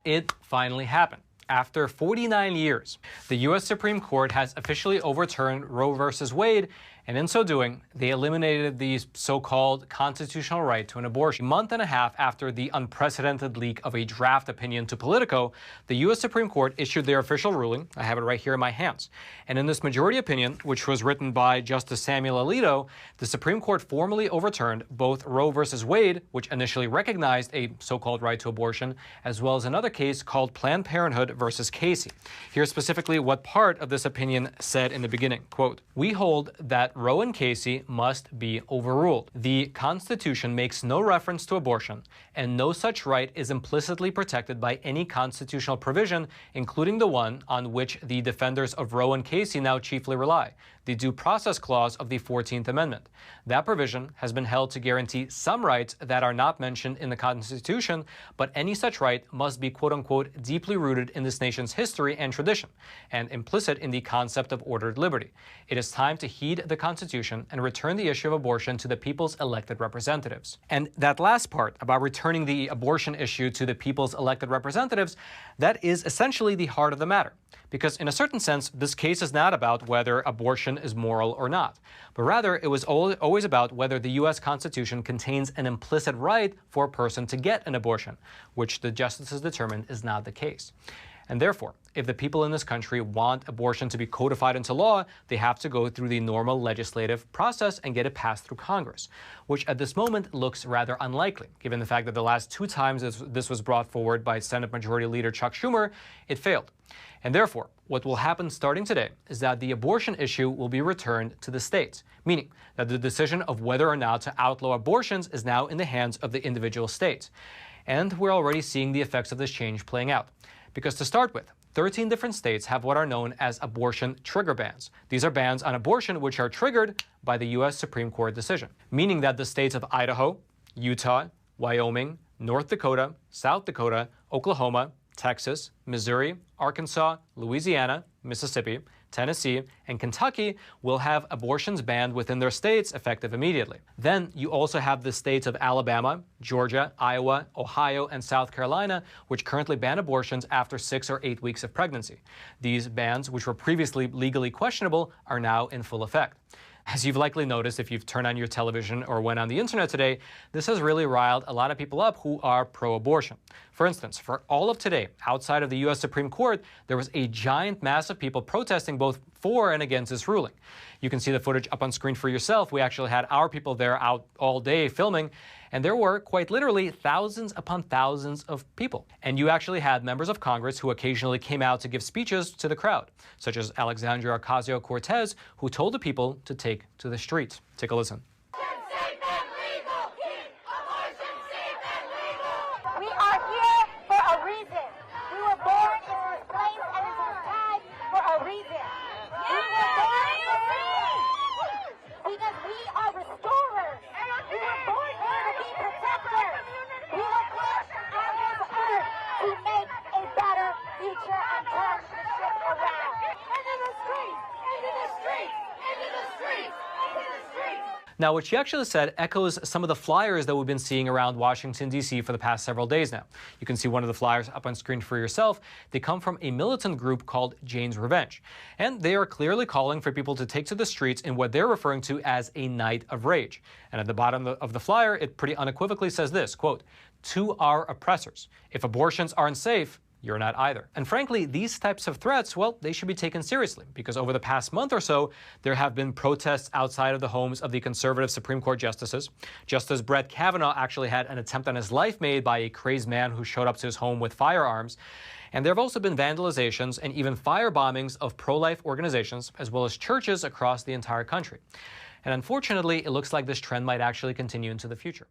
It finally happened. After 49 years, the U.S. Supreme Court has officially overturned Roe v. Wade, and in so doing, they eliminated the so-called constitutional right to an abortion. A month and a half after the unprecedented leak of a draft opinion to Politico, the U.S. Supreme Court issued their official ruling. I have it right here in my hands. And in this majority opinion, which was written by Justice Samuel Alito, the Supreme Court formally overturned both Roe v. Wade, which initially recognized a so-called right to abortion, as well as another case called Planned Parenthood versus Casey. Here's specifically what part of this opinion said in the beginning. Quote, "We hold that Roe and Casey must be overruled. The Constitution makes no reference to abortion, and no such right is implicitly protected by any constitutional provision, including the one on which the defenders of Roe and Casey now chiefly rely, the Due Process Clause of the 14th Amendment. That provision has been held to guarantee some rights that are not mentioned in the Constitution, but any such right must be quote-unquote deeply rooted in this nation's history and tradition, and implicit in the concept of ordered liberty. It is time to heed the Constitution and return the issue of abortion to the people's elected representatives." And that last part about returning the abortion issue to the people's elected representatives, that is essentially the heart of the matter. Because in a certain sense, this case is not about whether abortion is moral or not, but rather it was always about whether the U.S. Constitution contains an implicit right for a person to get an abortion, which the justices determined is not the case. And therefore, if the people in this country want abortion to be codified into law, they have to go through the normal legislative process and get it passed through Congress, which at this moment looks rather unlikely, given the fact that the last two times this was brought forward by Senate Majority Leader Chuck Schumer, it failed. And therefore, what will happen starting today is that the abortion issue will be returned to the states, meaning that the decision of whether or not to outlaw abortions is now in the hands of the individual states. And we're already seeing the effects of this change playing out. Because to start with, 13 different states have what are known as abortion trigger bans. These are bans on abortion which are triggered by the U.S. Supreme Court decision, meaning that the states of Idaho, Utah, Wyoming, North Dakota, South Dakota, Oklahoma, Texas, Missouri, Arkansas, Louisiana, Mississippi, Tennessee, and Kentucky will have abortions banned within their states effective immediately. Then you also have the states of Alabama, Georgia, Iowa, Ohio, and South Carolina, which currently ban abortions after 6 or 8 weeks of pregnancy. These bans, which were previously legally questionable, are now in full effect. As you've likely noticed if you've turned on your television or went on the internet today, this has really riled a lot of people up who are pro-abortion. For instance, for all of today, outside of the U.S. Supreme Court, there was a giant mass of people protesting both for and against this ruling. You can see the footage up on screen for yourself. We actually had our people there out all day filming, and there were, quite literally, thousands upon thousands of people. And you actually had members of Congress who occasionally came out to give speeches to the crowd, such as Alexandria Ocasio-Cortez, who told the people to take to the streets. Take a listen. We are here for a reason. We were born in this place and in this time for a reason. We were born for a reason. Because we are restorers. We were born here to be protectors. We were put on this earth to make a better future and turn the ship around. Into the streets! Into the streets! Into the streets! Into the streets! Now, what she actually said echoes some of the flyers that we've been seeing around Washington, D.C. for the past several days now. You can see one of the flyers up on screen for yourself. They come from a militant group called Jane's Revenge. And they are clearly calling for people to take to the streets in what they're referring to as a night of rage. And at the bottom of the flyer, it pretty unequivocally says this, quote, "To our oppressors, if abortions aren't safe, you're not either." And frankly, these types of threats, well, they should be taken seriously, because over the past month or so, there have been protests outside of the homes of the conservative Supreme Court justices. Justice Brett Kavanaugh actually had an attempt on his life made by a crazed man who showed up to his home with firearms. And there have also been vandalizations and even fire bombings of pro-life organizations, as well as churches across the entire country. And unfortunately, it looks like this trend might actually continue into the future.